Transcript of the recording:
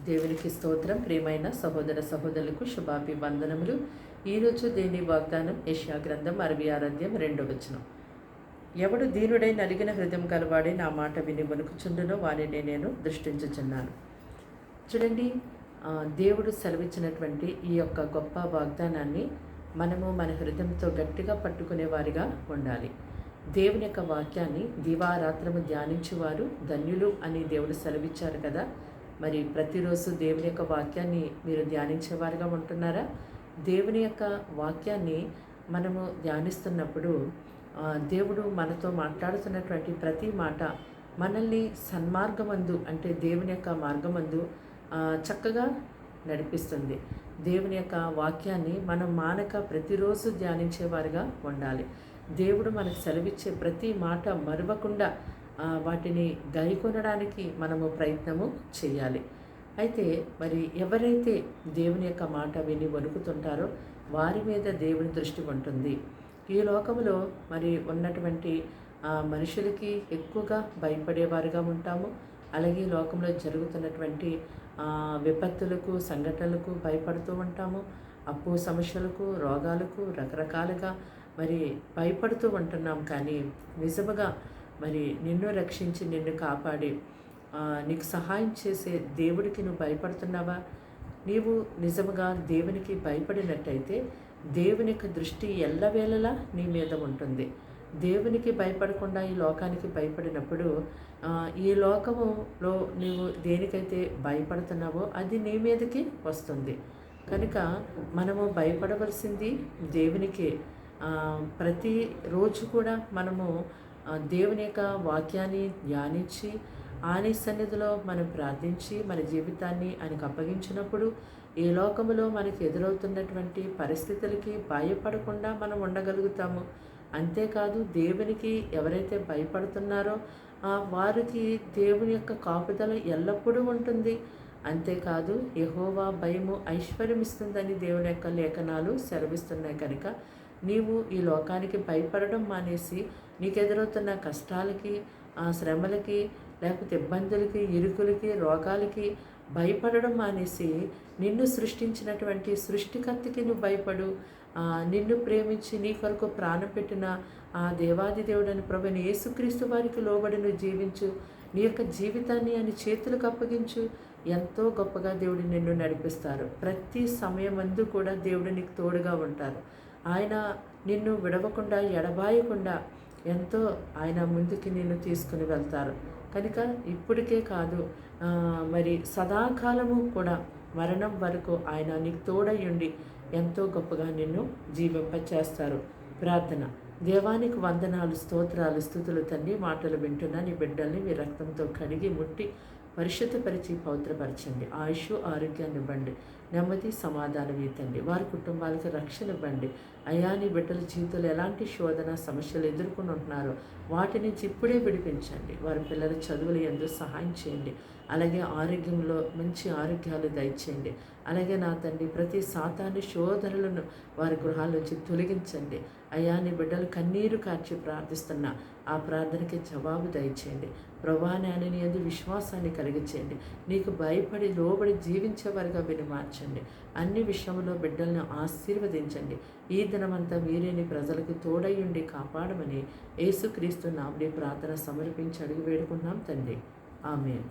దేవునికి స్తోత్రం. ప్రియమైన సహోదర సహోదరులకు శుభాభివందనములు. ఈరోజు దేని వాగ్దానం యెషయా గ్రంథం 66 అధ్యాయం 2వ వచనం. ఎవడు దీనుడై నలిగిన హృదయం గలవాడే నా మాట విని వణుకుచుండునో వానినే నేను దృష్టించుచున్నాను. చూడండి, దేవుడు సెలవిచ్చినటువంటి ఈ యొక్క గొప్ప వాగ్దానాన్ని మనము మన హృదయంతో గట్టిగా పట్టుకునే వారిగా ఉండాలి. దేవుని యొక్క వాక్యాన్ని దివారాత్రము ధ్యానించువారు ధన్యులు అని దేవుడు సెలవిచ్చారు కదా. మరి ప్రతిరోజు దేవుని యొక్క వాక్యాన్ని మీరు ధ్యానించేవారుగా ఉంటున్నారా? దేవుని యొక్క వాక్యాన్ని మనము ధ్యానిస్తున్నప్పుడు దేవుడు మనతో మాట్లాడుతున్నటువంటి ప్రతి మాట మనల్ని సన్మార్గమందు, అంటే దేవుని యొక్క మార్గమందు చక్కగా నడిపిస్తుంది. దేవుని యొక్క వాక్యాన్ని మనం మానక ప్రతిరోజు ధ్యానించేవారుగా ఉండాలి. దేవుడు మనకు సెలవిచ్చే ప్రతి మాట మరువకుండా వాటిని గైకొనడానికి మనము ప్రయత్నము చేయాలి. అయితే మరి ఎవరైతే దేవుని యొక్క మాట విని వణుకుతుంటారో వారి మీద దేవుని దృష్టి ఉంటుంది. ఈ లోకంలో మరి ఉన్నటువంటి మనుషులకి ఎక్కువగా భయపడేవారుగా ఉంటాము. అలాగే ఈ లోకంలో జరుగుతున్నటువంటి విపత్తులకు, సంఘటనలకు భయపడుతూ ఉంటాము. అప్పు సమస్యలకు, రోగాలకు రకరకాలుగా మరి భయపడుతూ ఉంటున్నాం. కానీ నిజముగా మరి నిన్ను రక్షించి నిన్ను కాపాడి నీకు సహాయం చేసే దేవుడికి నువ్వు భయపడుతున్నావా? నీవు నిజముగా దేవునికి భయపడినట్టయితే దేవుని యొక్క దృష్టి ఎల్లవేళలా నీ మీద ఉంటుంది. దేవునికి భయపడకుండా ఈ లోకానికి భయపడినప్పుడు ఈ లోకములో నీవు దేనికైతే భయపడుతున్నావో అది నీ మీదకి వస్తుంది. కనుక మనము భయపడవలసింది దేవునికే. ప్రతిరోజు కూడా మనము దేవుని యొక్క వాక్యాన్ని ధ్యానించి ఆయన సన్నిధిలో మనం ప్రార్థించి మన జీవితాన్ని ఆయనకు అప్పగించినప్పుడు ఈ లోకములో మనకి ఎదురవుతున్నటువంటి పరిస్థితులకి భయపడకుండా మనం ఉండగలుగుతాము. అంతేకాదు, దేవునికి ఎవరైతే భయపడుతున్నారో వారికి దేవుని యొక్క కాపుదల ఎల్లప్పుడూ ఉంటుంది. అంతేకాదు, యెహోవా భయము ఐశ్వర్యం ఇస్తుందని దేవుని యొక్క లేఖనాలు సెలవిస్తున్నాయి. కనుక నీవు ఈ లోకానికి భయపడడం మానేసి నీకు ఎదురవుతున్న కష్టాలకి, శ్రమలకి, లేకపోతే ఇబ్బందులకి, ఇరుకులకి, రోగాలకి భయపడడం మానేసి నిన్ను సృష్టించినటువంటి సృష్టికర్తకి నువ్వు భయపడు. నిన్ను ప్రేమించి నీ కొరకు ప్రాణం పెట్టిన ఆ దేవాది దేవుడని ప్రభువైన యేసుక్రీస్తు వారికి లోబడి నువ్వు జీవించు. నీ యొక్క జీవితాన్ని ఆయన చేతులకు అప్పగించు. ఎంతో గొప్పగా దేవుడు నిన్ను నడిపిస్తారు. ప్రతి సమయమందు కూడా దేవుడు నీకు తోడుగా ఉంటారు. ఆయన నిన్ను విడవకుండా, ఎడబాయకుండా ఎంతో ఆయన ముందుకి నిన్ను తీసుకుని వెళ్తారు. కనుక ఇప్పటికే కాదు, మరి సదాకాలము కూడా మరణం వరకు ఆయన నీకు తోడయ్యుండి ఎంతో గొప్పగా నిన్ను జీవింపచేస్తారు. ప్రార్థన. దేవానికి వందనాలు, స్తోత్రాలు, స్తుతులు తండ్రి. మాటలు వింటున్నా నీ బిడ్డల్ని మీ రక్తంతో కడిగి ముట్టి పరిశుద్ధపరిచి పవిత్రపరచండి. ఆయుష్, ఆరోగ్యాన్ని ఇవ్వండి. నెమ్మది, సమాధానం ఇవ్వండి. వారి కుటుంబాలకు రక్షణ ఇవ్వండి. అయ్యా, నీ బిడ్డల జీవితంలో ఎలాంటి శోధన సమస్యలు ఎదుర్కొని ఉంటున్నారో వాటి నుంచి ఇప్పుడే విడిపించండి. వారి పిల్లల చదువులు యందు సహాయం చేయండి. అలాగే ఆరోగ్యంలో మంచి ఆరోగ్యాలు దయచేయండి. అలాగే నా తండ్రి, ప్రతి సాతాను శోధనలను వారి గృహాల నుంచి తొలగించండి. అయ్యా, నీ బిడ్డలు కన్నీరు కార్చి ప్రార్థిస్తున్నా ఆ ప్రార్థనకి జవాబు దయచేయండి. ప్రభా, నేను నీ యందు విశ్వాసాన్ని కలిగించేయండి. నీకు భయపడి లోబడి జీవించేవారుగా మీరు మార్చండి. అన్ని విషయంలో బిడ్డలను ఆశీర్వదించండి. ఈ దినమంతా మీరే నీ ప్రజలకు తోడయ్యుండి కాపాడమని యేసుక్రీస్తు నామమున ప్రార్థన సమర్పించి అడిగి వేడుకుంటున్నాం తండ్రి. ఆమేన్.